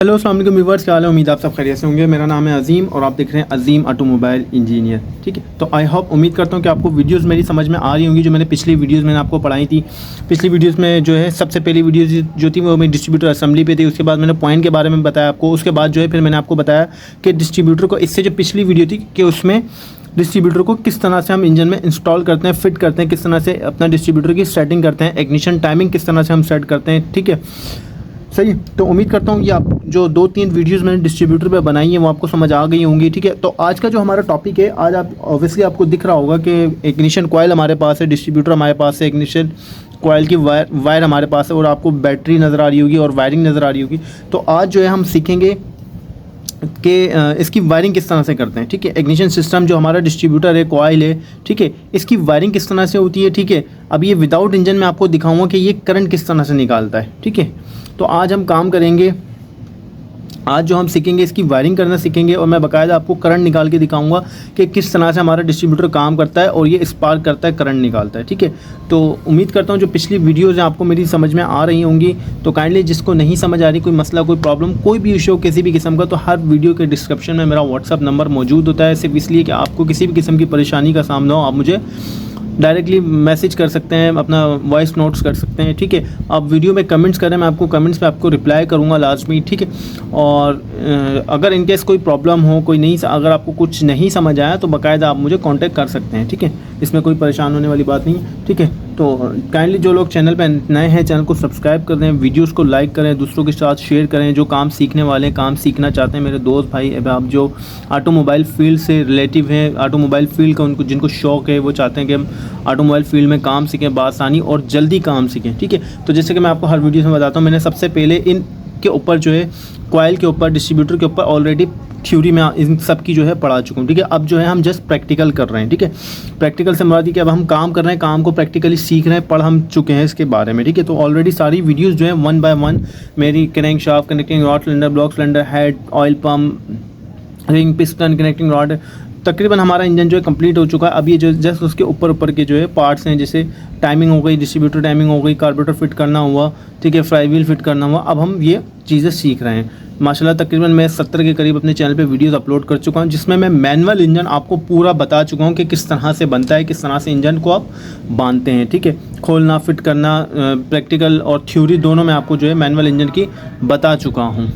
Hello अस्सलाम वालेकुम viewers, क्या हाल है। उम्मीद आप सब खैरियत से होंगे। मेरा नाम है अजीम और आप देख रहे हैं अजीम ऑटोमोबाइल इंजीनियर। ठीक है, तो आई होप उम्मीद करता हूँ कि आपको वीडियोस मेरी समझ में आ रही होंगी। जो मैंने पिछली वीडियोस मैंने आपको पढ़ाई थी, पिछली वीडियोस में जो है सबसे पहली वीडियोस जो थी वो मेरी डिस्ट्रीब्यूटर असेंबली पे थी। उसके बाद मैंने पॉइंट के बारे में बताया आपको। उसके बाद जो है फिर मैंने आपको बताया कि डिस्ट्रीब्यूटर को, इससे जो पिछली वीडियो थी कि उसमें डिस्ट्रीब्यूटर को किस तरह से हम इंजन में इंस्टॉल करते हैं, फिट करते हैं, किस तरह से अपना डिस्ट्रीब्यूटर की सेटिंग करते हैं, इग्निशन टाइमिंग किस तरह से हम सेट करते हैं। ठीक है, सही। तो उम्मीद करता हूँ ये आप जो 2-3 वीडियोस मैंने डिस्ट्रीब्यूटर पे बनाई हैं वो आपको समझ आ गई होंगी। ठीक है, तो आज का जो हमारा टॉपिक है, आज आप ऑब्वियसली आपको दिख रहा होगा कि इग्निशन कॉइल हमारे पास है, डिस्ट्रीब्यूटर हमारे पास है, इग्निशन कॉइल की वायर हमारे पास है और आपको बैटरी नज़र आ रही होगी और वायरिंग नज़र आ रही होगी। तो आज जो है हम सीखेंगे कि इसकी वायरिंग किस तरह से करते हैं। ठीक है, इग्निशन सिस्टम जो हमारा डिस्ट्रीब्यूटर है, कॉइल है, ठीक है, इसकी वायरिंग किस तरह से होती है। ठीक है, अब ये विदाउट इंजन में आपको दिखाऊंगा कि ये करंट किस तरह से निकालता है। ठीक है, तो आज हम काम करेंगे, आज जो हम सीखेंगे इसकी वायरिंग करना सीखेंगे और मैं बाकायदा आपको करंट निकाल के दिखाऊंगा कि किस तरह से हमारा डिस्ट्रीब्यूटर काम करता है और ये स्पार्क करता है, करंट निकालता है। ठीक है, तो उम्मीद करता हूँ जो पिछली वीडियोज़ हैं आपको मेरी समझ में आ रही होंगी। तो काइंडली जिसको नहीं समझ आ रही, कोई मसला, कोई प्रॉब्लम, कोई भी इशू किसी भी किस्म का, तो हर वीडियो के डिस्क्रिप्शन में मेरा व्हाट्सअप नंबर मौजूद होता है, सिर्फ इसलिए कि आपको किसी भी किस्म की परेशानी का सामना हो, आप मुझे डायरेक्टली मैसेज कर सकते हैं, अपना वॉइस नोट्स कर सकते हैं। ठीक है, आप वीडियो में कमेंट्स करें, मैं आपको कमेंट्स पे आपको रिप्लाई करूँगा लाजमी। ठीक है, और अगर इनकेस कोई प्रॉब्लम हो, कोई नहीं, अगर आपको कुछ नहीं समझ आया तो बाकायदा आप मुझे कांटेक्ट कर सकते हैं। ठीक है, इसमें कोई परेशान होने वाली बात नहीं है। ठीक है, तो काइंडली जो लोग चैनल पर नए हैं, चैनल को सब्सक्राइब कर दें, वीडियोज़ को लाइक करें, दूसरों के साथ शेयर करें। जो काम सीखने वाले हैं, काम सीखना चाहते हैं, मेरे दोस्त भाई, आप जो ऑटोमोबाइल फील्ड से रिलेटिव हैं, ऑटोमोबाइल फील्ड का उनको जिनको शौक़ है, वो चाहते हैं कि हम ऑटोमोबाइल फील्ड में काम सीखें, बासानी और जल्दी काम सीखें। ठीक है, तो जैसे कि मैं आपको हर वीडियो में बताता हूँ, मैंने सबसे पहले इन के ऊपर जो है कॉइल के ऊपर, डिस्ट्रीब्यूटर के ऊपर ऑलरेडी थ्योरी में इन सब की जो है पढ़ा चुका हूँ। ठीक है, अब जो है हम जस्ट प्रैक्टिकल कर रहे हैं। ठीक है, प्रैक्टिकल से मुराद कि अब हम काम कर रहे हैं, काम को प्रैक्टिकली सीख रहे हैं, पढ़ हम चुके हैं इसके बारे में। ठीक है, तो ऑलरेडी सारी वीडियोस जो है 1 बाय 1 मेरी crank shaft, connecting rod, cylinder block, cylinder head, oil pump, ring, piston, connecting rod, तकरीबन हमारा इंजन जो है कंप्लीट हो चुका है। अब ये जो जस्ट उसके ऊपर के जो है पार्ट्स हैं, जैसे टाइमिंग हो गई, डिस्ट्रीब्यूटर टाइमिंग हो गई, कार्बोरेटर फिट करना हुआ, ठीक है, फ्लाई व्हील फिट करना हुआ, अब हम ये चीज़ें सीख रहे हैं। माशाल्लाह तकरीबन मैं 70 के करीब अपने चैनल पे वीडियोस अपलोड कर चुका हूँ, जिसमें मैं मैनुअल इंजन आपको पूरा बता चुका हूँ कि किस तरह से बनता है, किस तरह से इंजन को आप बांधते हैं। ठीक है, खोलना, फिट करना, प्रैक्टिकल और थ्योरी दोनों में आपको जो है मैनुअल इंजन की बता चुका हूँ।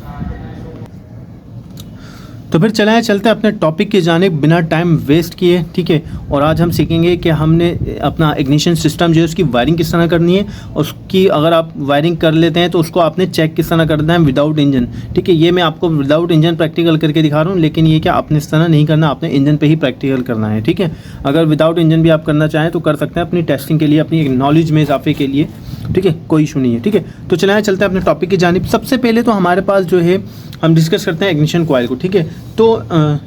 तो फिर चलते हैं अपने टॉपिक की जानिब बिना टाइम वेस्ट किए। ठीक है, और आज हम सीखेंगे कि हमने अपना इग्निशन सिस्टम जो है उसकी वायरिंग किस तरह करनी है, उसकी अगर आप वायरिंग कर लेते हैं तो उसको आपने चेक किस तरह करना है विदाउट इंजन। ठीक है, ये मैं आपको विदाउट इंजन प्रैक्टिकल करके दिखा रहा हूँ, लेकिन ये क्या आपने इस तरह नहीं करना, आपने इंजन पर ही प्रैक्टिकल करना है। ठीक है, अगर विदाउट इंजन भी आप करना चाहें तो कर सकते हैं, अपनी टेस्टिंग के लिए, अपनी नॉलेज में इजाफे के लिए। ठीक है, कोई इशू नहीं है। ठीक है, तो चलते हैं अपने टॉपिक की जानिब। सबसे पहले तो हमारे पास जो है हम डिस्कस करते हैं इग्निशन कॉइल को। ठीक है, तो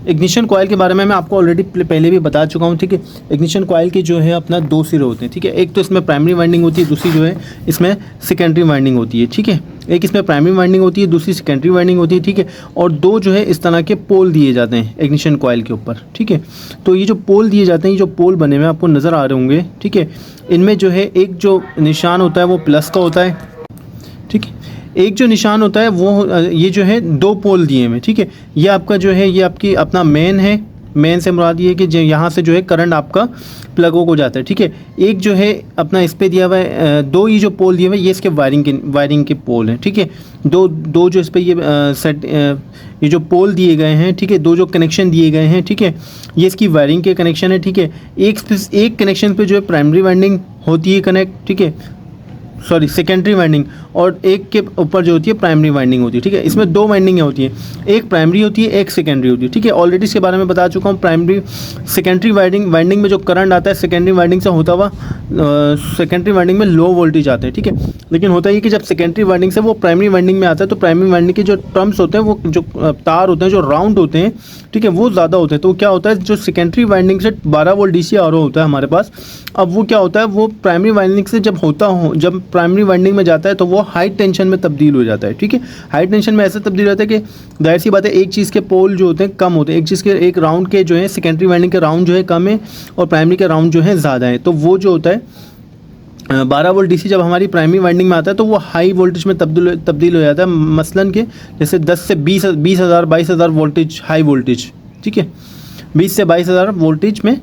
इग्निशन कॉइल के बारे में मैं आपको ऑलरेडी पहले भी बता चुका हूँ। ठीक है, इग्निशन कॉइल के जो है अपना 2 सिरे होते हैं। ठीक है, एक तो इसमें प्राइमरी वाइंडिंग होती है, दूसरी जो है इसमें सेकेंडरी वाइंडिंग होती है। ठीक है, एक इसमें प्राइमरी वाइंडिंग होती है, दूसरी सेकेंडरी वाइंडिंग होती है। ठीक है, और 2 जो है इस तरह के पोल दिए जाते हैं इग्निशन कॉइल के ऊपर। ठीक है, तो ये जो पोल दिए जाते हैं, ये जो पोल बने हुए आपको नज़र आ रहे होंगे। ठीक है, इनमें जो है एक जो निशान होता है वो प्लस का होता है। ठीक है, एक जो निशान होता है वो, ये जो है 2 पोल दिए हुए। ठीक है, ये आपका जो है ये आपकी अपना मेन है। मेन से मुराद ये है कि यहाँ से जो है करंट आपका प्लगों को जाता है। ठीक है, एक जो है अपना इस पे दिया हुआ है, 2 ये जो पोल दिए हुए ये इसके वायरिंग के पोल हैं। ठीक है, दो जो इस पे ये जो पोल दिए गए हैं। ठीक है, 2 जो कनेक्शन दिए गए हैं। ठीक है, ये इसकी वायरिंग के कनेक्शन है। ठीक है, एक कनेक्शन पे जो है प्राइमरी वाइंडिंग होती है कनेक्ट, ठीक है, सॉरी सेकेंडरी वाइंडिंग, और एक के ऊपर जो होती है प्राइमरी वाइंडिंग होती है। ठीक है, इसमें 2 वाइंडिंगें होती हैं, एक प्राइमरी होती है, एक सेकेंडरी होती है। ठीक है, ऑलरेडी इसके बारे में बता चुका हूँ। प्राइमरी सेकेंडरी वाइंडिंग में जो करंट आता है सेकेंडरी वाइंडिंग से होता हुआ सेकेंडरी वाइंडिंग में लो वोल्टेज आते हैं। ठीक है, लेकिन होता है कि जब सेकेंडरी वाइंडिंग से वो प्राइमरी वाइंडिंग में आता है तो प्राइमरी वाइंडिंग के जो टर्म्स होते हैं, वो जो तार होते हैं, जो राउंड होते हैं, ठीक है, वो ज़्यादा होते हैं। तो क्या होता है, जो सेकेंडरी वाइंडिंग से 12 वोल्ट DC आरओ होता है हमारे पास, अब वो क्या होता है, वो प्राइमरी वाइंडिंग से जब प्राइमरी वाइंडिंग में जाता है तो वो हाई टेंशन में तब्दील हो जाता है। ठीक है, हाई टेंशन में ऐसे तब्दील हो जाता है कि जाहिर सी बात है एक चीज़ के पोल जो होते हैं कम होते हैं, एक राउंड के जो है सेकेंडरी वाइंडिंग के राउंड जो है कम है और प्राइमरी के राउंड जो है ज़्यादा है। तो वो जो होता है 12 वोल्ट डीसी जब हमारी प्राइमरी वाइंडिंग में आता है तो वो हाई वोल्टेज में तब्दील हो जाता है, मसलन के जैसे 10 से 20,000 22,000 वोल्टेज हाई वोल्टेज, ठीक है, 20 से 22,000 वोल्टेज में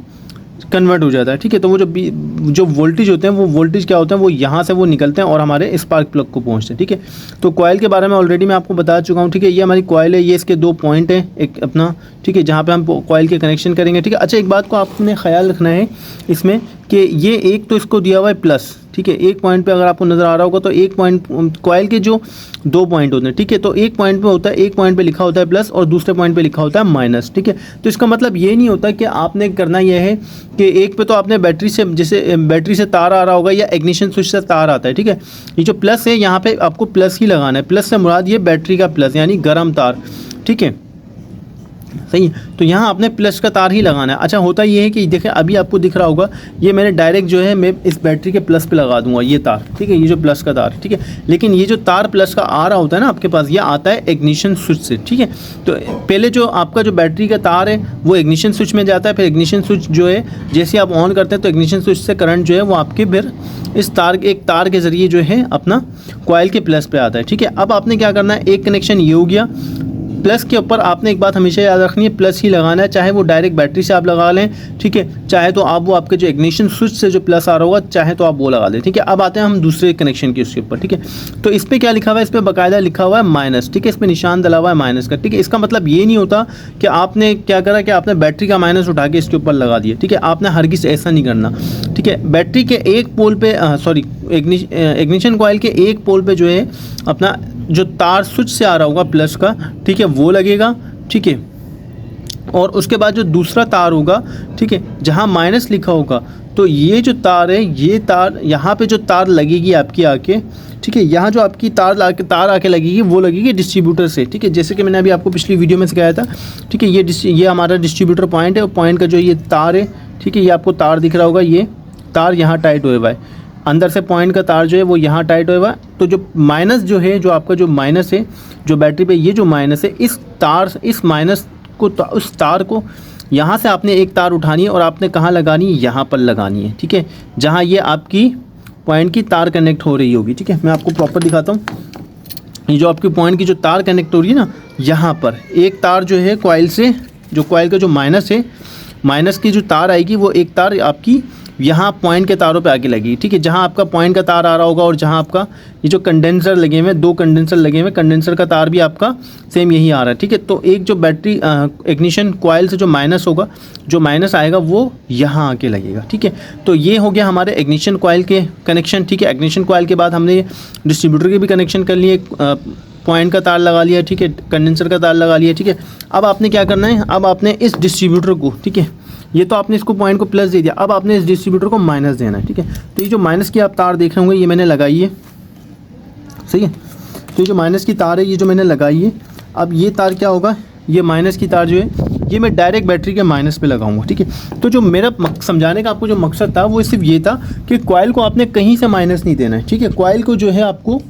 कन्वर्ट हो जाता है, ठीक है। तो वो जो वोल्टेज होते हैं वो वोल्टेज क्या होते हैं, वो यहाँ से वो निकलते हैं और हमारे स्पार्क प्लग को पहुँचते हैं, ठीक है। तो कॉइल के बारे में ऑलरेडी मैं आपको बता चुका हूँ, ठीक है। ये हमारी कॉइल है, ये इसके 2 पॉइंट हैं, एक अपना, ठीक है, जहाँ पे हम कॉइल के कनेक्शन करेंगे, ठीक है। अच्छा, एक बात को आपने ख्याल रखना है इसमें कि ये एक तो इसको दिया हुआ है प्लस, ठीक है, एक पॉइंट पे अगर आपको नज़र आ रहा होगा तो एक पॉइंट, कॉइल के जो 2 पॉइंट होते हैं, ठीक है, तो एक पॉइंट पे होता है, एक पॉइंट पे लिखा होता है प्लस और दूसरे पॉइंट पे लिखा होता है माइनस, ठीक है। तो इसका मतलब ये नहीं होता कि आपने करना यह है कि एक पे तो आपने बैटरी से, जैसे बैटरी से तार आ रहा होगा या इग्निशन स्विच से तार आता है, ठीक है, ये जो प्लस है यहाँ पे आपको प्लस ही लगाना है। प्लस से मुराद ये बैटरी का प्लस यानी गर्म तार, ठीक है, सही है। तो यहाँ आपने प्लस का तार ही लगाना है। अच्छा, होता ये है कि देखें अभी आपको दिख रहा होगा, ये मैंने डायरेक्ट जो है मैं इस बैटरी के प्लस पे लगा दूंगा ये तार, ठीक है, ये जो प्लस का तार, ठीक है। लेकिन ये जो तार प्लस का आ रहा होता है ना आपके पास, ये आता है इग्निशन स्विच से, ठीक है। तो पहले जो आपका जो बैटरी का तार है वो इग्निशन स्विच में जाता है, फिर इग्निशन स्विच जो है जैसे आप ऑन करते हैं तो इग्निशन स्विच से करंट जो है वो आपके फिर इस तार, एक तार के ज़रिए जो है अपना कॉइल के प्लस पे आता है, ठीक है। अब आपने क्या करना है, एक कनेक्शन ये हो गया, प्लस के ऊपर आपने एक बात हमेशा याद रखनी है, प्लस ही लगाना है, चाहे वो डायरेक्ट बैटरी से आप लगा लें, ठीक है, चाहे तो आप वो आपके जो इग्निशन स्विच से जो प्लस आ रहा होगा चाहे तो आप वो लगा लें, ठीक है। अब आते हैं हम दूसरे कनेक्शन के उसके ऊपर, ठीक है। तो इस पर क्या लिखा हुआ है, इस पर बाकायदा लिखा हुआ है माइनस, ठीक है, इस पर निशान डला हुआ है माइनस का, ठीक है। इसका मतलब ये नहीं होता कि आपने क्या करा कि आपने बैटरी का माइनस उठा के इसके ऊपर लगा दिया, ठीक है, आपने हरगिज़ ऐसा नहीं करना, ठीक है। बैटरी के एक पोल पे इग्निशन कॉइल के एक पोल पे जो है अपना जो तार स्विच से आ रहा होगा प्लस का, ठीक है, वो लगेगा, ठीक है। और उसके बाद जो दूसरा तार होगा, ठीक है, जहाँ माइनस लिखा होगा, तो ये जो तार है, ये तार यहाँ पे जो तार लगेगी आपकी आके, ठीक है, यहाँ जो आपकी तार आके लगेगी वो लगेगी डिस्ट्रीब्यूटर से, ठीक है, जैसे कि मैंने अभी आपको पिछली वीडियो में सिखाया था, ठीक है। ये हमारा डिस्ट्रीब्यूटर पॉइंट है और पॉइंट का जो ये तार है, ठीक है, ये आपको तार दिख रहा होगा, ये तार यहाँ टाइट हुआ है, अंदर से पॉइंट का तार जो है वो यहाँ टाइट हुआ है। तो जो माइनस जो है, जो आपका जो माइनस है जो बैटरी पे, ये जो माइनस है, इस माइनस को, उस तार को यहाँ से आपने एक तार उठानी है और आपने कहाँ लगानी है, यहाँ पर लगानी है, ठीक है, जहाँ ये आपकी पॉइंट की तार कनेक्ट हो रही होगी, ठीक है। मैं आपको प्रॉपर दिखाता हूँ, ये जो आपकी पॉइंट की जो तार कनेक्ट हो रही है ना, यहाँ पर एक तार जो है कॉइल से, जो कॉइल का जो माइनस है, माइनस की जो तार आएगी वो एक तार आपकी यहाँ पॉइंट के तारों पे आके लगी, ठीक है, जहाँ आपका पॉइंट का तार आ रहा होगा और जहाँ आपका ये जो कंडेंसर लगे हुए हैं, 2 कंडेंसर लगे हुए हैं, कंडेंसर का तार भी आपका सेम यही आ रहा है, ठीक है। तो एक जो बैटरी इग्निशन कॉइल से जो माइनस होगा, जो माइनस आएगा वो यहाँ आके लगेगा, ठीक है। तो ये हो गया हमारे इग्निशन कॉइल के कनेक्शन, ठीक है। इग्निशन कॉइल के बाद हमने डिस्ट्रीब्यूटर के भी कनेक्शन कर लिए, पॉइंट का तार लगा लिया, ठीक है, कंडेंसर का तार लगा लिया, ठीक है। अब आपने क्या करना है, अब आपने इस डिस्ट्रीब्यूटर को, ठीक है, ये तो आपने इसको पॉइंट को प्लस दे दिया, अब आपने इस डिस्ट्रीब्यूटर को माइनस देना है, ठीक है। तो ये जो माइनस की आप तार देख रहे होंगे, ये मैंने लगाई है, सही है। तो ये जो माइनस की तार है, ये जो मैंने लगाई है, अब ये तार क्या होगा, ये माइनस की तार जो है ये मैं डायरेक्ट बैटरी के माइनस पे लगाऊंगा, ठीक है। तो जो मेरा समझाने का आपको जो मकसद था वो सिर्फ ये था कि कॉइल को आपने कहीं से माइनस नहीं देना है, ठीक है। कॉइल को जो है आपको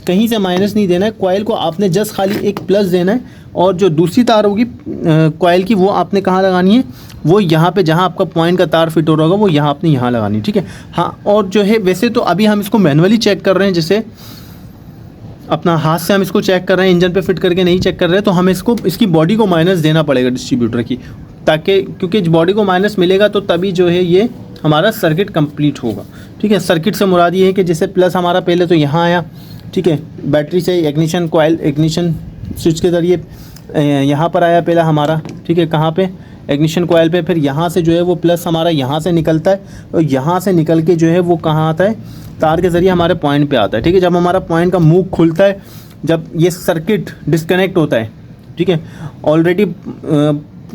कहीं से माइनस नहीं देना है, कॉइल को आपने जस्ट खाली एक प्लस देना है और जो दूसरी तार होगी कॉइल की वो आपने कहाँ लगानी है, वो यहाँ पे जहाँ आपका पॉइंट का तार फिट हो रहा होगा वो यहाँ आपने यहाँ लगानी है, ठीक है। हाँ, और जो है वैसे तो अभी हम इसको मैनुअली चेक कर रहे हैं, जैसे अपना हाथ से हम इसको चेक कर रहे हैं, इंजन पे फिट करके नहीं चेक कर रहे हैं, तो हमें इसकी बॉडी को माइनस देना पड़ेगा डिस्ट्रीब्यूटर की, ताकि क्योंकि बॉडी को माइनस मिलेगा तो तभी जो है ये हमारा सर्किट कंप्लीट होगा, ठीक है। सर्किट से मुराद ये है कि जैसे प्लस हमारा पहले तो यहाँ आया, ठीक है, बैटरी से इग्निशन कॉइल, इग्निशन स्विच के ज़रिए यहाँ पर आया पहला हमारा, ठीक है, कहाँ पे, इग्निशन कॉइल पे, फिर यहाँ से जो है वो प्लस हमारा यहाँ से निकलता है और यहाँ से निकल के जो है वो कहाँ आता है, तार के ज़रिए हमारे पॉइंट पे आता है, ठीक है। जब हमारा पॉइंट का मुंह खुलता है, जब ये सर्किट डिस्कनेक्ट होता है, ठीक है, ऑलरेडी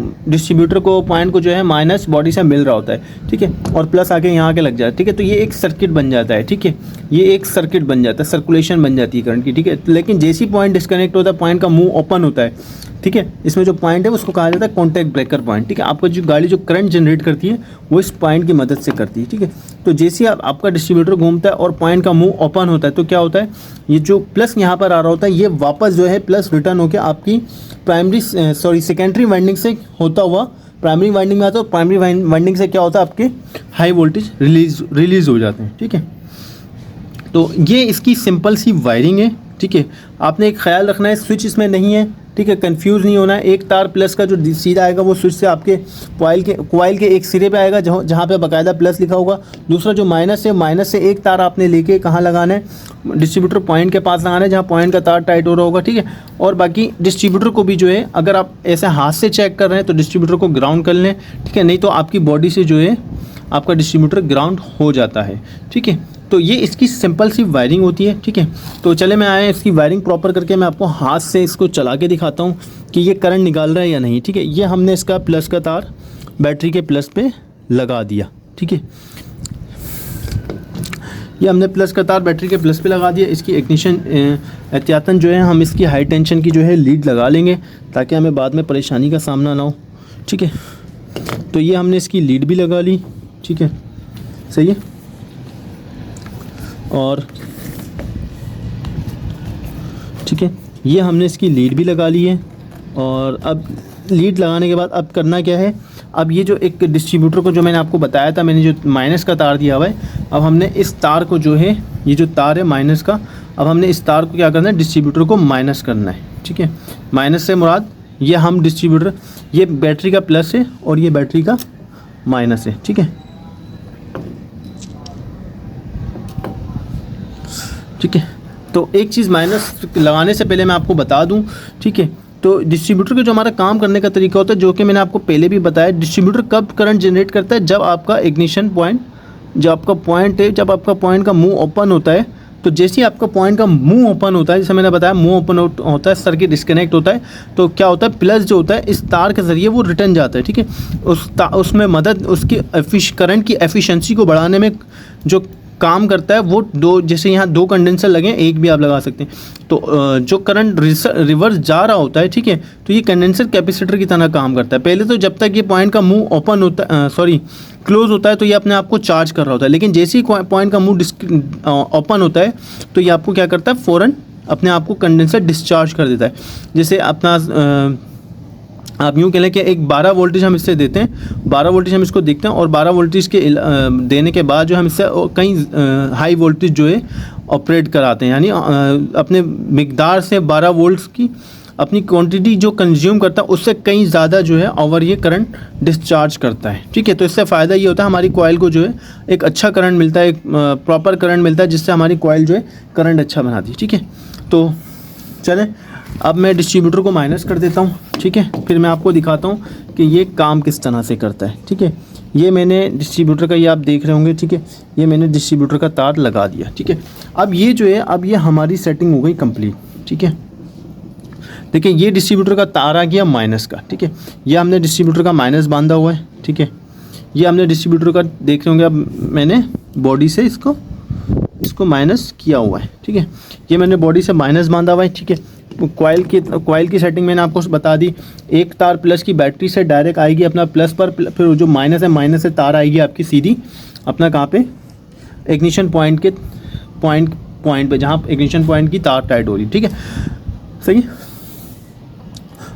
डिस्ट्रीब्यूटर को पॉइंट को जो है माइनस बॉडी से मिल रहा होता है, ठीक है, और प्लस आके यहाँ के लग जाता है, ठीक है। तो ये एक सर्किट बन जाता है, ठीक है, ये एक सर्किट बन जाता है, सर्कुलेशन बन जाती है करंट की, ठीक है। लेकिन जैसे ही पॉइंट डिस्कनेक्ट होता है, पॉइंट का मुंह ओपन होता है, ठीक है, इसमें जो पॉइंट है उसको कहा जाता है कॉन्टैक्ट ब्रेकर पॉइंट, ठीक है। आपको जो गाड़ी जो करंट जनरेट करती है वो इस पॉइंट की मदद से करती है, ठीक है। तो जैसे ही आपका डिस्ट्रीब्यूटर घूमता है और पॉइंट का मुंह ओपन होता है तो क्या होता है, ये जो प्लस यहाँ पर आ रहा होता है ये वापस जो है प्लस रिटर्न होकर आपकी सेकेंडरी वाइंडिंग से होता हुआ प्राइमरी वाइंडिंग में आता है, और प्राइमरी वाइंडिंग से क्या होता है, आपके हाई वोल्टेज रिलीज हो जाते हैं, ठीक है। तो ये इसकी सिंपल सी वायरिंग है, ठीक है। आपने एक ख्याल रखना है, स्विच इसमें नहीं है, ठीक है, कंफ्यूज नहीं होना है। एक तार प्लस का जो सीधा आएगा वो स्विच से आपके कॉइल के एक सिरे पे आएगा जहाँ पे बाकायदा प्लस लिखा होगा। दूसरा जो माइनस है, माइनस से एक तार आपने लेके कहाँ लगाना है, डिस्ट्रीब्यूटर पॉइंट के पास लगाना है जहाँ पॉइंट का तार टाइट हो रहा होगा, ठीक है। और बाकी डिस्ट्रीब्यूटर को भी जो है, अगर आप ऐसे हाथ से चेक कर रहे हैं तो डिस्ट्रीब्यूटर को ग्राउंड कर लें, ठीक है, नहीं तो आपकी बॉडी से जो है आपका डिस्ट्रीब्यूटर ग्राउंड हो जाता है, ठीक है। तो ये इसकी सिंपल सी वायरिंग होती है, ठीक है। तो चले मैं आया इसकी वायरिंग प्रॉपर करके मैं आपको हाथ से इसको चला के दिखाता हूँ कि ये करंट निकाल रहा है या नहीं, ठीक है। ये हमने इसका प्लस का तार बैटरी के प्लस पे लगा दिया, ठीक है। ये हमने प्लस का तार बैटरी के प्लस पे लगा दिया। इसकी इग्निशन एहतियातन जो है हम इसकी हाई टेंशन की जो है लीड लगा लेंगे ताकि हमें बाद में परेशानी का सामना ना हो, ठीक है। तो ये हमने इसकी लीड भी लगा ली, ठीक है, सही है। और ठीक है, ये हमने इसकी लीड भी लगा ली है। और अब लीड लगाने के बाद अब करना क्या है, अब ये जो एक डिस्ट्रीब्यूटर को जो मैंने आपको बताया था, मैंने जो माइनस का तार दिया हुआ है, अब हमने इस तार को जो है, ये जो तार है माइनस का, अब हमने इस तार को क्या करना है, डिस्ट्रीब्यूटर को माइनस करना है, ठीक है। माइनस से मुराद ये हम डिस्ट्रीब्यूटर, ये बैटरी का प्लस है और ये बैटरी का माइनस है, ठीक है, ठीक है। तो एक चीज़ माइनस लगाने से पहले मैं आपको बता दूं, ठीक है। तो डिस्ट्रीब्यूटर का जो हमारा काम करने का तरीका होता है, जो कि मैंने आपको पहले भी बताया, डिस्ट्रीब्यूटर कब करंट जनरेट करता है, जब आपका इग्निशन पॉइंट, जब आपका पॉइंट है, जब आपका पॉइंट का मुंह ओपन होता है, तो जैसे ही आपका पॉइंट का मुंह ओपन होता है, जैसे मैंने बताया मुंह ओपन होता है, सर्किट डिस्कनेक्ट होता है, तो क्या होता है, प्लस जो होता है इस तार के ज़रिए वो रिटर्न जाता है, ठीक है। उसमें मदद, उसकी करंट की एफिशिएंसी को बढ़ाने में जो काम करता है वो दो, जैसे यहाँ दो कंडेंसर लगे हैं, एक भी आप लगा सकते हैं, तो जो करंट रिवर्स जा रहा होता है, ठीक है, तो ये कंडेंसर कैपेसिटर की तरह काम करता है। पहले तो जब तक ये पॉइंट का मुंह ओपन होता क्लोज होता है तो ये अपने आप को चार्ज कर रहा होता है, लेकिन जैसे ही पॉइंट का मुंह ओपन होता है तो ये आपको क्या करता है, फ़ौरन अपने आप को कंडेंसर डिस्चार्ज कर देता है। जैसे अपना आप यूँ कह लें कि एक 12 वोल्टेज हम इससे देते हैं, 12 वोल्टेज हम इसको देखते हैं, और 12 वोल्टेज के देने के बाद जो हम इससे कई हाई वोल्टेज जो है ऑपरेट कराते हैं, यानी अपने मिकदार से 12 वोल्ट्स की अपनी क्वांटिटी जो कंज्यूम करता है उससे कहीं ज़्यादा जो है ओवर ये करंट डिस्चार्ज करता है, ठीक है। तो इससे फ़ायदा ये होता है, हमारी कॉइल को जो है एक अच्छा करंट मिलता है, एक प्रॉपर करंट मिलता है, जिससे हमारी कॉइल जो है करंट अच्छा बनाती है, ठीक है। तो चलें अब मैं डिस्ट्रीब्यूटर को माइनस कर देता हूँ, ठीक है, फिर मैं आपको दिखाता हूँ कि ये काम किस तरह से करता है, ठीक है। ये मैंने डिस्ट्रीब्यूटर का, ये आप देख रहे होंगे, ठीक है, ये मैंने डिस्ट्रीब्यूटर का तार लगा दिया, ठीक है। अब ये जो है, अब ये हमारी सेटिंग हो गई कंप्लीट, ठीक है। देखिए ये डिस्ट्रीब्यूटर का तार आ गया माइनस का, ठीक है, ये हमने डिस्ट्रीब्यूटर का माइनस बांधा हुआ है, ठीक है। ये हमने डिस्ट्रीब्यूटर का देख रहे होंगे, अब मैंने बॉडी से इसको माइनस किया हुआ है, ठीक है। ये मैंने बॉडी से माइनस बांधा हुआ है, ठीक है। कॉइल की सेटिंग मैंने आपको बता दी, एक तार प्लस की बैटरी से डायरेक्ट आएगी अपना प्लस पर, फिर जो माइनस है, माइनस से तार आएगी आपकी सीधी अपना कहाँ पे, इग्निशन पॉइंट के पॉइंट पे, जहाँ इग्निशन पॉइंट की तार टाइट हो रही, ठीक है, सही।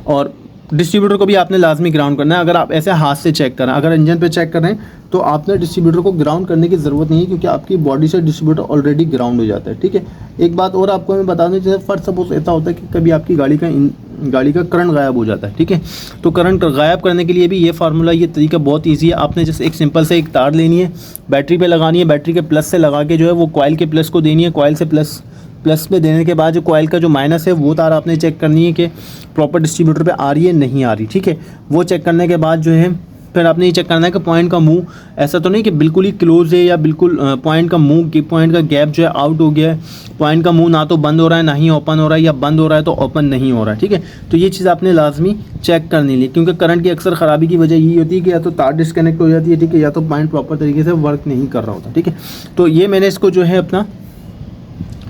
और डिस्ट्रीब्यूटर को भी आपने लाजमी ग्राउंड करना है। अगर आप ऐसे हाथ से चेक करें, अगर इंजन पे चेक कर रहे हैं तो आपने डिस्ट्रीब्यूटर को ग्राउंड करने की ज़रूरत नहीं है, क्योंकि आपकी बॉडी से डिस्ट्रीब्यूटर ऑलरेडी ग्राउंड हो जाता है, ठीक है। एक बात और आपको मैं बता दूं, जैसे फर्स्ट सपोज ऐसा होता है कि कभी आपकी गाड़ी का करंट गायब हो जाता है, ठीक है। तो करंट गायब करने के लिए भी ये फार्मूला, ये तरीका बहुत ईजी है। आपने जैसे एक सिंपल से एक तार लेनी है, बैटरी पर लगानी है, बैटरी के प्लस से लगा के जो है वो कॉइल के प्लस को देनी है, कॉइल से प्लस पे देने के बाद जो कॉइल का जो माइनस है वो तार आपने चेक करनी है कि प्रॉपर डिस्ट्रीब्यूटर पे आ रही है नहीं आ रही, ठीक है। वो चेक करने के बाद जो है फिर आपने ये चेक करना है कि पॉइंट का मुंह ऐसा तो नहीं कि बिल्कुल ही क्लोज है, या बिल्कुल पॉइंट का गैप जो है आउट हो गया है, पॉइंट का मुंह ना तो बंद हो रहा है ना ही ओपन हो रहा है, या बंद हो रहा है तो ओपन नहीं हो रहा है, ठीक है। तो ये चीज़ आपने लाजमी चेक करनी ली, क्योंकि करंट की अक्सर ख़राबी की वजह यही होती है कि या तो तार डिस्कनेक्ट हो जाती है, ठीक है, या तो पॉइंट प्रॉपर तरीके से वर्क नहीं कर रहा होता, ठीक है। तो ये मैंने इसको जो है अपना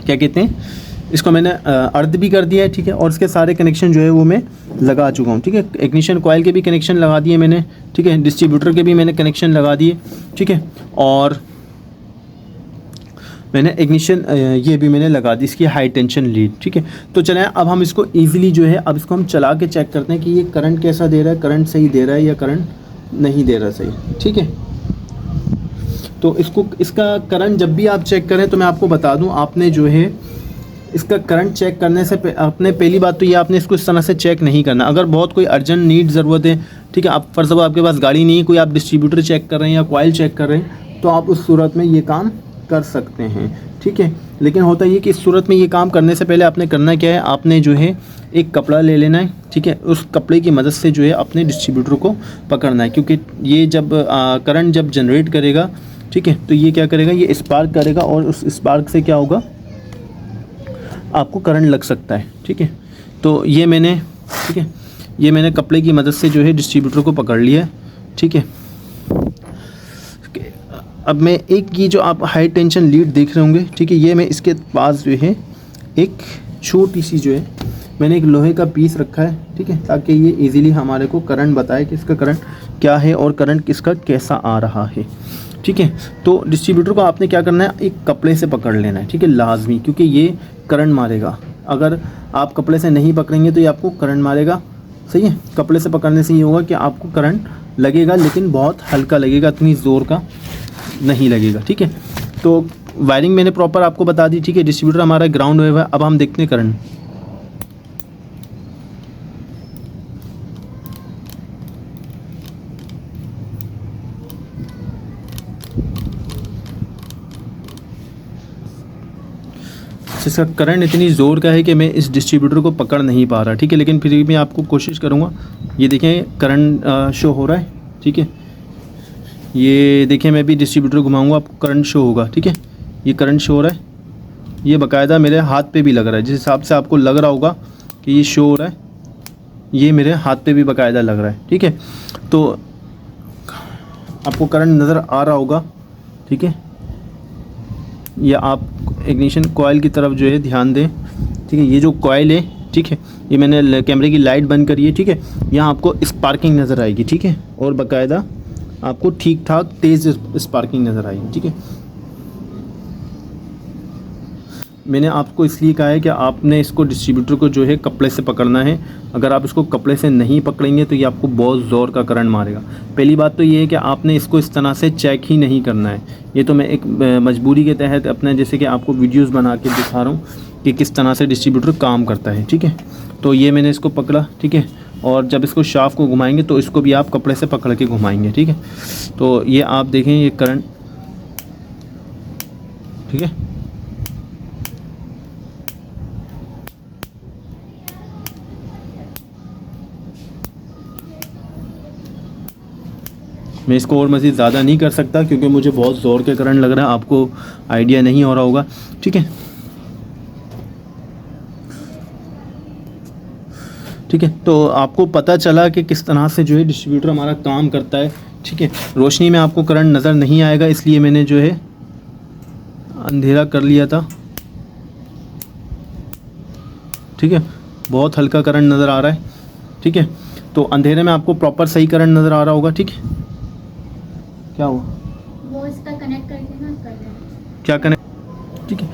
क्या कहते हैं, इसको मैंने अर्थ भी कर दिया है, ठीक है। और इसके सारे कनेक्शन जो है वो मैं लगा चुका हूँ, ठीक है। इग्निशन कॉइल के भी कनेक्शन लगा दिए मैंने, ठीक है। डिस्ट्रीब्यूटर के भी मैंने कनेक्शन लगा दिए, ठीक है। और मैंने इग्निशन ये भी मैंने लगा दी, इसकी हाई टेंशन लीड, ठीक है। तो चलें अब हम इसको ईजिली जो है, अब इसको हम चला के चेक करते हैं कि ये करंट कैसा दे रहा है, करंट सही दे रहा है या करंट नहीं दे रहा सही, ठीक है। तो इसका करंट जब भी आप चेक करें तो मैं आपको बता दूं, आपने जो है इसका करंट चेक करने से आपने पहली बात तो ये आपने इसको इस तरह से चेक नहीं करना। अगर बहुत कोई अर्जेंट नीड ज़रूरत है, ठीक है, आप फर्ज आपके पास गाड़ी नहीं है, कोई आप डिस्ट्रीब्यूटर चेक कर रहे हैं या कॉइल चेक कर रहे हैं, तो आप उस सूरत में ये काम कर सकते हैं, ठीक है। लेकिन होता ये कि इस सूरत में ये काम करने से पहले आपने करना क्या है, आपने जो है एक कपड़ा ले लेना है, ठीक है। उस कपड़े की मदद से जो है अपने डिस्ट्रीब्यूटर को पकड़ना है, क्योंकि ये जब करंट जब जनरेट करेगा, ठीक है, तो ये क्या करेगा, ये स्पार्क करेगा और उस स्पार्क से क्या होगा, आपको करंट लग सकता है, ठीक है। तो ये मैंने, ठीक है, ये मैंने कपड़े की मदद से जो है डिस्ट्रीब्यूटर को पकड़ लिया, ठीक है। अब मैं एक ये जो आप हाई टेंशन लीड देख रहे होंगे, ठीक है, ये मैं इसके पास जो है एक छोटी सी जो है मैंने एक लोहे का पीस रखा है, ठीक है, ताकि ये इजीली हमारे को करंट बताए कि इसका करंट क्या है और करंट किसका कैसा आ रहा है, ठीक है। तो डिस्ट्रीब्यूटर को आपने क्या करना है, एक कपड़े से पकड़ लेना है, ठीक है, लाजमी, क्योंकि ये करंट मारेगा। अगर आप कपड़े से नहीं पकड़ेंगे तो ये आपको करंट मारेगा, सही है। कपड़े से पकड़ने से ये होगा कि आपको करंट लगेगा, लेकिन बहुत हल्का लगेगा, इतनी ज़ोर का नहीं लगेगा, ठीक है। तो वायरिंग मैंने प्रॉपर आपको बता दी, ठीक है। डिस्ट्रीब्यूटर हमारा ग्राउंड हुआ है। अब हम देखते हैं करंट। इसका करंट इतनी ज़ोर का है कि मैं इस डिस्ट्रीब्यूटर को पकड़ नहीं पा रहा, ठीक है, लेकिन फिर भी मैं आपको कोशिश करूँगा। ये देखें करंट शो हो रहा है, ठीक है। ये देखें, मैं भी डिस्ट्रीब्यूटर घुमाऊंगा, आपको करंट शो होगा, ठीक है। ये करंट शो हो रहा है, ये बाकायदा मेरे हाथ पे भी लग रहा है। जिस हिसाब से आपको लग रहा होगा कि ये शो हो रहा है, ये मेरे हाथ पे भी बाकायदा लग रहा है, ठीक है। तो आपको करंट नज़र आ रहा होगा, ठीक है। या आप इग्निशन कॉइल की तरफ जो है ध्यान दें, ठीक है। ये जो कॉइल है, ठीक है, ये मैंने कैमरे की लाइट बंद करी है, ठीक है। यहाँ आपको स्पार्किंग नज़र आएगी, ठीक है, और बाकायदा आपको ठीक ठाक तेज़ स्पार्किंग नज़र आएगी, ठीक है। मैंने आपको इसलिए कहा है कि आपने इसको डिस्ट्रीब्यूटर को जो है कपड़े से पकड़ना है। अगर आप इसको कपड़े से नहीं पकड़ेंगे तो ये आपको बहुत ज़ोर का करंट मारेगा। पहली बात तो ये है कि आपने इसको इस तरह से चेक ही नहीं करना है। ये तो मैं एक मजबूरी के तहत अपने जैसे कि आपको वीडियोस बना के दिखा रहा हूँ कि किस तरह से डिस्ट्रीब्यूटर काम करता है, ठीक है। तो ये मैंने इसको पकड़ा, ठीक है, और जब इसको शाफ्ट को घुमाएंगे तो इसको भी आप कपड़े से पकड़ के घुमाएंगे, ठीक है। तो ये आप देखें, ये करंट, ठीक है। मैं इसको और मज़ीद ज़्यादा नहीं कर सकता क्योंकि मुझे बहुत ज़ोर के करंट लग रहा है, आपको आइडिया नहीं हो रहा होगा, ठीक है, ठीक है। तो आपको पता चला कि किस तरह से जो है डिस्ट्रीब्यूटर हमारा काम करता है, ठीक है। रोशनी में आपको करंट नज़र नहीं आएगा, इसलिए मैंने जो है अंधेरा कर लिया था, ठीक है। बहुत हल्का करंट नज़र आ रहा है, ठीक है। तो अंधेरे में आपको प्रॉपर सही करंट नज़र आ रहा होगा, ठीक है। क्या हुआ, वो इसका कनेक्ट करके ना कर दें, क्या कनेक्ट, ठीक है।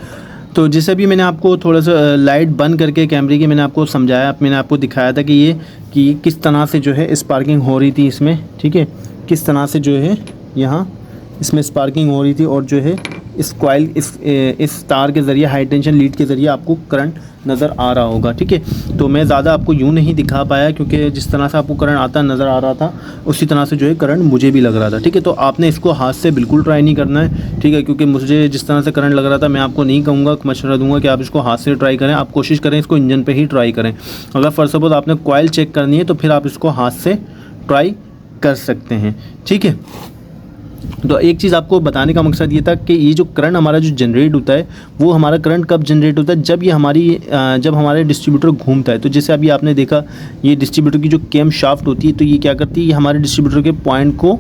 तो जैसे भी मैंने आपको थोड़ा सा लाइट बंद करके कैमरे की मैंने आपको समझाया, मैंने आपको दिखाया था कि किस तरह से जो है स्पार्किंग हो रही थी इसमें, ठीक है, किस तरह से जो है यहाँ इसमें स्पार्किंग हो रही थी, और जो है इस कॉइल इस तार के ज़रिए, हाई टेंशन लीड के ज़रिए आपको करंट नज़र आ रहा होगा, ठीक है। तो मैं ज़्यादा आपको यूँ नहीं दिखा पाया क्योंकि जिस तरह से आपको करंट आता नज़र आ रहा था उसी तरह से जो है करंट मुझे भी लग रहा था, ठीक है। तो आपने इसको हाथ से बिल्कुल ट्राई नहीं करना है, ठीक है, क्योंकि मुझे जिस तरह से करंट लग रहा था मैं आपको नहीं कहूँगा, मशवरा दूंगा कि आप इसको हाथ से ट्राई करें। आप कोशिश करें इसको इंजन पर ही ट्राई करें। अगर फर्स्ट सपोज आपने कॉइल चेक करनी है तो फिर आप इसको हाथ से ट्राई कर सकते हैं, ठीक है। तो एक चीज़ आपको बताने का मकसद ये था कि ये जो करंट हमारा जो जनरेट होता है वो हमारा करंट कब जनरेट होता है, जब ये जब हमारे डिस्ट्रीब्यूटर घूमता है। तो जैसे अभी आपने देखा ये डिस्ट्रीब्यूटर की जो कैम शाफ्ट होती है, तो ये क्या करती है, ये हमारे डिस्ट्रीब्यूटर के पॉइंट को,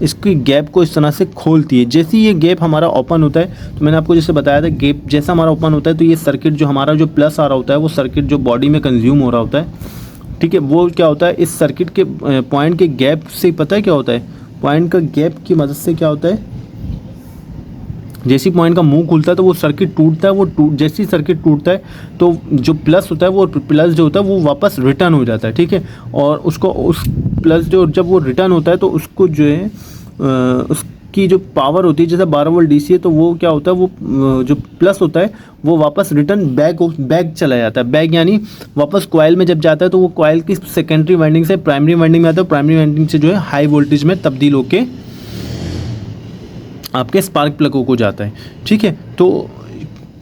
इसकी गैप को इस तरह से खोलती है। जैसे ही ये गैप हमारा ओपन होता है, तो मैंने आपको जैसे बताया था, गैप जैसा हमारा ओपन होता है तो ये सर्किट जो हमारा जो प्लस आ रहा होता है, वो सर्किट जो बॉडी में कंज्यूम हो रहा होता है, ठीक है, वो क्या होता है, इस सर्किट के पॉइंट के गैप से पता है क्या होता है, पॉइंट का गैप की मदद से क्या होता है, जैसी पॉइंट का मुंह खुलता है तो वो सर्किट टूटता है, वो जैसी सर्किट टूटता है तो जो प्लस होता है, वो प्लस जो होता है वो वापस रिटर्न हो जाता है, ठीक है। और उसको उस प्लस जो जब वो रिटर्न होता है तो उसको जो है की जो पावर होती है, जैसे 12 वोल्ट डीसी है तो वो क्या होता है, वो जो प्लस होता है वो वापस रिटर्न बैक चला जाता है। बैक यानी वापस कॉइल में जब जाता है तो वो कॉइल की सेकेंडरी वाइंडिंग से प्राइमरी वाइंडिंग में आता है, प्राइमरी वाइंडिंग से जो है हाई वोल्टेज में तब्दील होके आपके स्पार्क प्लगों को जाता है। ठीक है, तो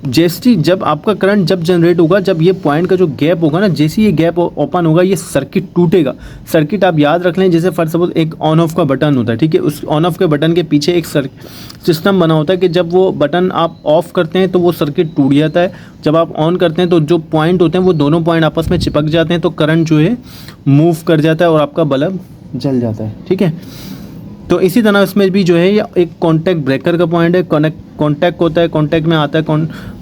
जैसे जब आपका करंट जब जनरेट होगा, जब ये पॉइंट का जो गैप होगा ना, जैसे ये गैप ओपन होगा ये सर्किट टूटेगा। सर्किट आप याद रख लें, जैसे फॉर सपोज एक ऑन ऑफ का बटन होता है, ठीक है, उस ऑन ऑफ के बटन के पीछे एक सिस्टम बना होता है कि जब वो बटन आप ऑफ करते हैं तो वो सर्किट टूट जाता है, जब आप ऑन करते हैं तो जो पॉइंट होते हैं वो दोनों पॉइंट आपस में चिपक जाते हैं, तो करंट जो है मूव कर जाता है और आपका बल्ब जल जाता है। ठीक है, तो इसी तरह इसमें भी जो है ये एक कॉन्टैक्ट ब्रेकर का पॉइंट है। कॉन्टैक्ट होता है, कॉन्टैक्ट में आता है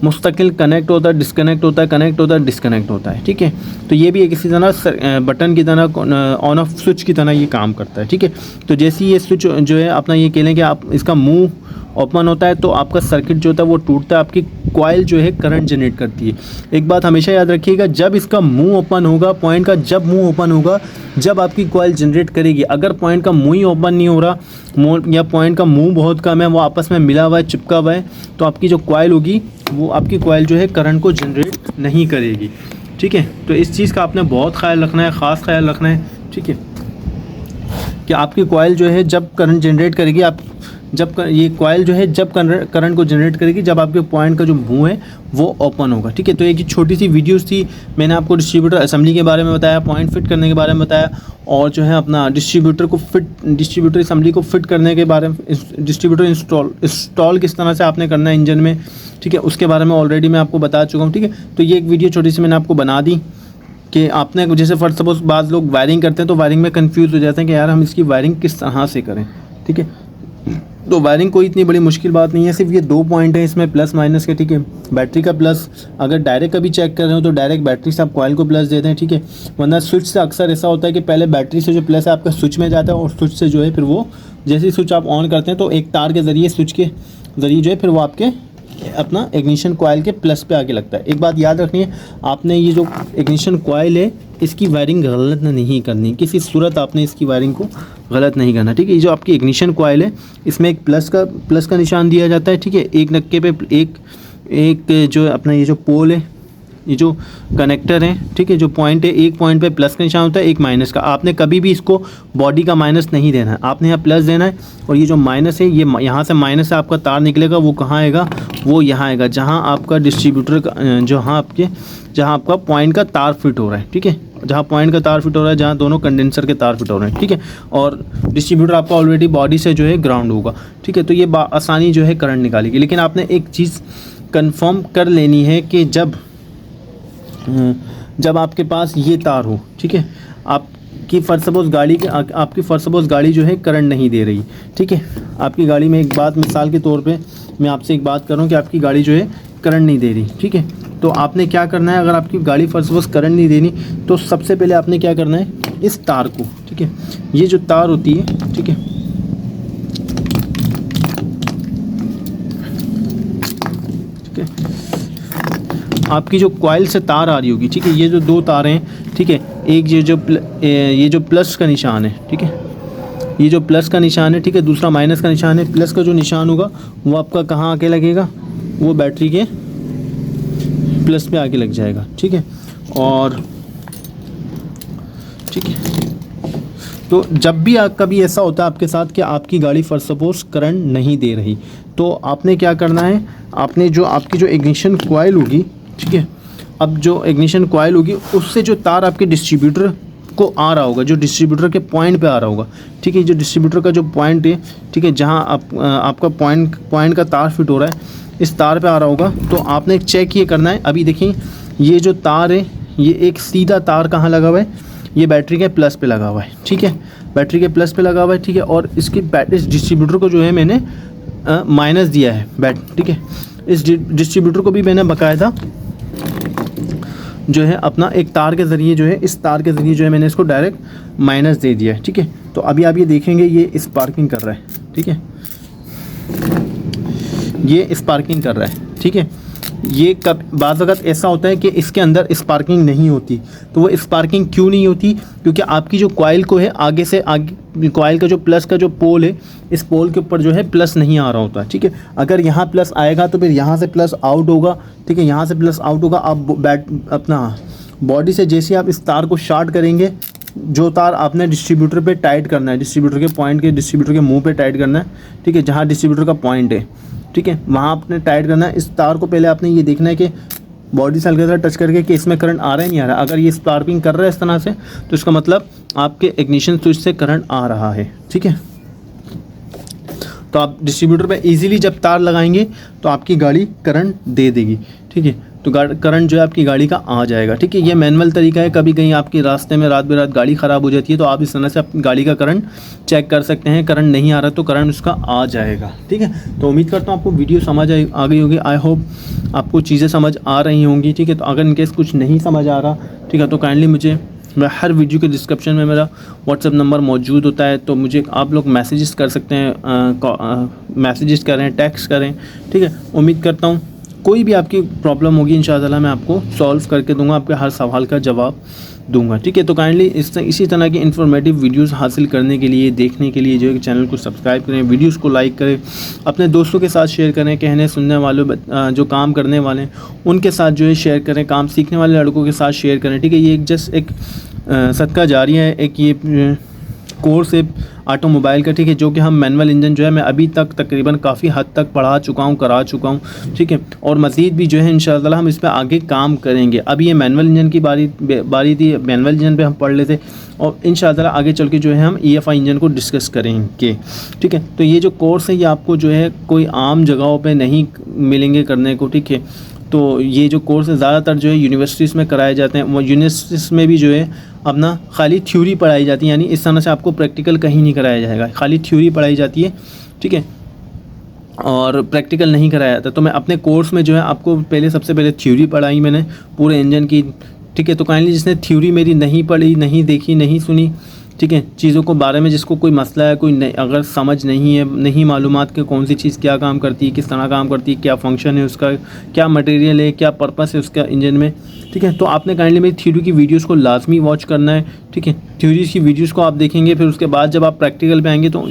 मुस्तकिल कनेक्ट होता है, डिस्कनेक्ट होता है, कनेक्ट होता है, डिस्कनेक्ट होता है। ठीक है, तो ये भी एक इसी तरह बटन की तरह ऑन ऑफ स्विच की तरह ये काम करता है। ठीक है, तो जैसे ये स्विच जो है अपना ये कह लें कि आप इसका मुंह ओपन होता है तो आपका सर्किट जो होता है वो टूटता है, आपकी कॉइल जो है करंट जनरेट करती है। एक बात हमेशा याद रखिएगा, जब इसका मुंह ओपन होगा, पॉइंट का जब मुंह ओपन होगा, जब आपकी कॉइल जनरेट करेगी। अगर पॉइंट का मुंह ही ओपन नहीं हो रहा या पॉइंट का मुंह बहुत कम है, वो आपस में मिला हुआ है, चिपका हुआ है, तो आपकी जो कॉइल होगी वो आपकी कॉइल जो है करंट को जनरेट नहीं करेगी। ठीक है, तो इस चीज़ का आपने बहुत ख्याल रखना है, ख़ास ख्याल रखना है। ठीक है, कि आपकी कॉइल जो है जब करंट जनरेट करेगी, ये कॉइल जो है जब करंट को जनरेट करेगी जब आपके पॉइंट का जो मुंह है वो ओपन होगा। ठीक है, तो एक छोटी सी वीडियोस थी, मैंने आपको डिस्ट्रीब्यूटर असेंबली के बारे में बताया, पॉइंट फिट करने के बारे में बताया, और जो है अपना डिस्ट्रीब्यूटर असेंबली को फिट करने के बारे में, डिस्ट्रीब्यूटर इंस्टॉल किस तरह से आपने करना है इंजन में। ठीक है, उसके बारे में ऑलरेडी मैं आपको बता चुका हूँ। ठीक है, तो ये एक वीडियो छोटी सी मैंने आपको बना दी कि आपने जैसे फॉर सपोज बाज़ लोग वायरिंग करते हैं तो वायरिंग में कंफ्यूज हो जाते हैं कि यार हम इसकी वायरिंग किस तरह से करें। ठीक है, तो वायरिंग कोई इतनी बड़ी मुश्किल बात नहीं है, सिर्फ ये 2 पॉइंट हैं इसमें प्लस माइनस के। ठीक है, बैटरी का प्लस अगर डायरेक्ट कभी चेक कर रहे हो तो डायरेक्ट बैटरी से आप कॉइल को प्लस देते हैं। ठीक है, वरना स्विच से अक्सर ऐसा होता है कि पहले बैटरी से जो प्लस है आपका स्विच में जाता है और स्विच से जो है फिर वो जैसे ही स्विच आप ऑन करते हैं तो एक तार के ज़रिए स्विच के ज़रिए जो है फिर वो आपके अपना इग्निशन कॉइल के प्लस पे आके लगता है। एक बात याद रखनी है, आपने ये जो इग्निशन कॉइल है इसकी वायरिंग गलत नहीं करनी, किसी सूरत आपने इसकी वायरिंग को गलत नहीं करना। ठीक है, ये जो आपकी इग्निशन कॉइल है इसमें एक प्लस का निशान दिया जाता है। ठीक है, एक नक्के पे एक जो अपना ये जो पोल है, ये जो कनेक्टर है, ठीक है, जो पॉइंट है, एक पॉइंट पे प्लस का निशान होता है, एक माइनस का। आपने कभी भी इसको बॉडी का माइनस नहीं देना है, आपने यहाँ प्लस देना है। और ये जो माइनस है, ये यहाँ से माइनस से आपका तार निकलेगा, वो कहाँ आएगा, वो यहाँ आएगा जहाँ आपका डिस्ट्रीब्यूटर का जहाँ आपका पॉइंट का तार फिट हो रहा है। ठीक है, जहाँ पॉइंट का तार फिट हो रहा है, जहाँ दोनों कंडेंसर के तार फिट हो रहे हैं। ठीक है, और डिस्ट्रीब्यूटर आपका ऑलरेडी बॉडी से जो है ग्राउंड होगा। ठीक है, तो ये आसानी जो है करंट निकालेगी। लेकिन आपने एक चीज़ कंफर्म कर लेनी है कि जब आपके पास ये तार हो, ठीक है, आपकी फॉर सपोज गाड़ी जो है करंट नहीं दे रही। ठीक है, आपकी गाड़ी में एक बात मिसाल के तौर पे मैं आपसे एक बात कर रहा हूँ कि आपकी गाड़ी जो है करंट नहीं दे रही। ठीक है, तो आपने क्या करना है, अगर आपकी गाड़ी फॉर सपोज करंट नहीं देनी तो सबसे पहले आपने क्या करना है, इस तार को, ठीक है, ये जो तार होती है, ठीक है, आपकी जो कॉइल से तार आ रही होगी, ठीक है, ये जो 2 तार हैं, ठीक है, एक ये जो प्लस का निशान है, ठीक है, ये जो प्लस का निशान है, ठीक है, दूसरा माइनस का निशान है। प्लस का जो निशान होगा वो आपका कहाँ आके लगेगा, वो बैटरी के प्लस पे आके लग जाएगा। ठीक है, और ठीक है, तो जब भी कभी ऐसा होता है आपके साथ कि आपकी गाड़ी फॉर सपोज करंट नहीं दे रही, तो आपने क्या करना है, आपने जो आपकी जो इग्निशन कॉइल होगी, ठीक है, अब जो इग्निशन कॉइल होगी उससे जो तार आपके डिस्ट्रीब्यूटर को आ रहा होगा, जो डिस्ट्रीब्यूटर के पॉइंट पे आ रहा होगा, ठीक है, जो डिस्ट्रीब्यूटर का जो पॉइंट है, ठीक है, जहां आपका पॉइंट का तार फिट हो रहा है, इस तार पे आ रहा होगा, तो आपने चेक ये करना है। अभी देखिए ये जो तार है, ये एक सीधा तार कहाँ लगा हुआ है, ये बैटरी के प्लस पे लगा हुआ है। ठीक है, बैटरी के प्लस पे लगा हुआ है। ठीक है, और इस डिस्ट्रीब्यूटर को जो है मैंने माइनस दिया है ठीक है, इस डिस्ट्रीब्यूटर को भी मैंने बाकायदा जो है अपना एक तार के ज़रिए जो है, इस तार के ज़रिए जो है मैंने इसको डायरेक्ट माइनस दे दिया है। ठीक है, तो अभी आप ये देखेंगे ये स्पार्किंग कर रहा है। ठीक है, ये स्पार्किंग कर रहा है। ठीक है, ये कब बाज़ वक़्त ऐसा होता है कि इसके अंदर स्पार्किंग नहीं होती। तो वो स्पार्किंग क्यों नहीं होती? क्योंकि आपकी जो कॉइल को है आगे से आगे कॉइल का जो प्लस का जो पोल है, इस पोल के ऊपर जो है प्लस नहीं आ रहा होता, ठीक है। अगर यहाँ प्लस आएगा तो फिर यहाँ से प्लस आउट होगा, ठीक है, यहाँ से प्लस आउट होगा। आप अपना बॉडी से जैसे आप इस तार को शॉर्ट करेंगे, जो तार आपने डिस्ट्रीब्यूटर पे टाइट करना है, डिस्ट्रीब्यूटर के पॉइंट के डिस्ट्रीब्यूटर के मुंह पे टाइट करना है, ठीक है, जहाँ डिस्ट्रीब्यूटर का पॉइंट है, ठीक है, वहाँ आपने टाइट करना है। इस तार को पहले आपने ये देखना है कि बॉडी से हल्का सा टच करके कि इसमें करंट आ रहा है नहीं आ रहा है। अगर ये स्पार्किंग कर रहा है इस तरह से, तो इसका मतलब आपके इग्निशन स्विच से करंट आ रहा है, ठीक है। तो आप डिस्ट्रीब्यूटर पे इजीली जब तार लगाएंगे तो आपकी गाड़ी करंट दे देगी, ठीक है। तो करंट जो है आपकी गाड़ी का आ जाएगा, ठीक है। ये मैनुअल तरीका है। कभी कहीं आपके रास्ते में रात बेरात गाड़ी ख़राब हो जाती है तो आप इस तरह से अपनी गाड़ी का करंट चेक कर सकते हैं। करंट नहीं आ रहा तो करंट उसका आ जाएगा, ठीक है। तो उम्मीद करता हूँ आपको वीडियो समझ आ गई होगी। आई होप आपको चीज़ें समझ आ रही होंगी, ठीक है। तो अगर इनकेस कुछ नहीं समझ आ रहा, ठीक है, तो काइंडली मुझे, मैं हर वीडियो के डिस्क्रिप्शन में मेरा व्हाट्सअप नंबर मौजूद होता है, तो मुझे आप लोग मैसेजेस कर सकते हैं, मैसेजेस करें, टेक्स्ट करें, ठीक है। उम्मीद करता हूँ कोई भी आपकी प्रॉब्लम होगी इंशाअल्लाह मैं आपको सॉल्व करके दूंगा, आपके हर सवाल का जवाब दूंगा, ठीक है। तो काइंडली इसी तरह की इन्फॉर्मेटिव वीडियोस हासिल करने के लिए, देखने के लिए जो है चैनल को सब्सक्राइब करें, वीडियोस को लाइक करें, अपने दोस्तों के साथ शेयर करें, कहने सुनने वालों जो काम करने वाले हैं उनके साथ जो है शेयर करें, काम सीखने वाले लड़कों के साथ शेयर करें, ठीक है। ये एक सदका जारिया है, एक ये कोर्स है ऑटोमोबाइल का, ठीक है, जो कि हम मैनुअल इंजन जो है मैं अभी तक तकरीबन काफ़ी हद तक पढ़ा चुका हूँ, करा चुका हूँ, ठीक है। और मज़ीद भी जो है इंशाअल्लाह हम इस पर आगे काम करेंगे। अभी ये मैनुअल इंजन की बारी थी, मैनुअल इंजन पे हम पढ़ लेते और इंशाअल्लाह आगे चल के जो है हम EFI इंजन को डिस्कस करेंगे, ठीक है। तो ये जो कोर्स है ये आपको जो है कोई आम जगहों पर नहीं मिलेंगे करने को, ठीक है। तो ये जो कोर्स है ज़्यादातर जो है यूनिवर्सिटीज़ में कराए जाते हैं। वो यूनिवर्सिटीज़ में भी जो है अपना खाली थ्योरी पढ़ाई जाती है, यानी इस तरह से आपको प्रैक्टिकल कहीं नहीं कराया जाएगा, खाली थ्योरी पढ़ाई जाती है, ठीक है, और प्रैक्टिकल नहीं कराया जाता। तो मैं अपने कोर्स में जो है आपको सबसे पहले थ्योरी पढ़ाई मैंने पूरे इंजन की, ठीक है। तो काइंडली जिसने थ्योरी मेरी नहीं पढ़ी, नहीं देखी, नहीं सुनी, ठीक है, चीज़ों को बारे में जिसको कोई मसला है, कोई अगर समझ नहीं है, नहीं मालूमात कि कौन सी चीज़ क्या काम करती है, किस तरह काम करती है, क्या फंक्शन है उसका, क्या मटेरियल है, क्या पर्पस है उसका इंजन में, ठीक है। तो आपने काइंडली मेरी थ्योरी की वीडियोस को लाजमी वॉच करना है, ठीक है। थ्योरी की वीडियोस को आप देखेंगे, फिर उसके बाद जब आप प्रैक्टिकल पे आएंगे तो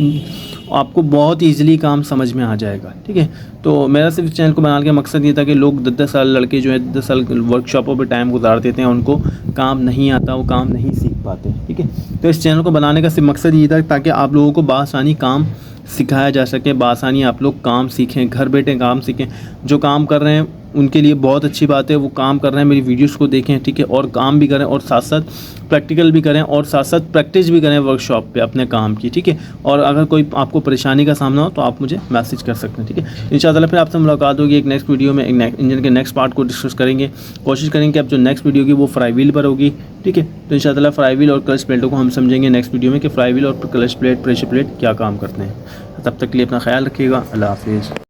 आपको बहुत ईजिली काम समझ में आ जाएगा, ठीक है। तो मेरा सिर्फ चैनल को बनाने का मकसद ये था कि लोग 10-10 साल लड़के जो है 10 साल वर्कशॉपों पे टाइम गुजार देते हैं, उनको काम नहीं आता, वो काम नहीं सीख पाते, ठीक है। तो इस चैनल को बनाने का सिर्फ मकसद ये था ताकि आप लोगों को बआसानी काम सिखाया जा सके, बआसानी आप लोग काम सीखें, घर बैठे काम सीखें। जो काम कर रहे हैं उनके लिए बहुत अच्छी बात है, वो काम कर रहे हैं, मेरी वीडियोस को देखें, ठीक है, और काम भी करें और साथ साथ प्रैक्टिकल भी करें और साथ साथ प्रैक्टिस भी करें वर्कशॉप पे अपने काम की, ठीक है। और अगर कोई आपको परेशानी का सामना हो तो आप मुझे मैसेज कर सकते हैं, ठीक है। इंशाअल्लाह फिर आपसे मुलाकात होगी एक नेक्स्ट वीडियो में, इंजन के नेक्स्ट पार्ट को डिस्कस करेंगे। कोशिश करेंगे कि अब जो नेक्स्ट वीडियो होगी वो फ्लाई व्हील पर होगी, ठीक है। तो इंशाअल्लाह फ्लाई व्हील और क्लच प्लेटों को हम समझेंगे नेक्स्ट वीडियो में कि फ्लाई व्हील और क्लच प्लेट, प्रेशर प्लेट क्या काम करते हैं। तब तक के लिए अपना ख्याल रखिएगा। अल्लाह हाफिज़।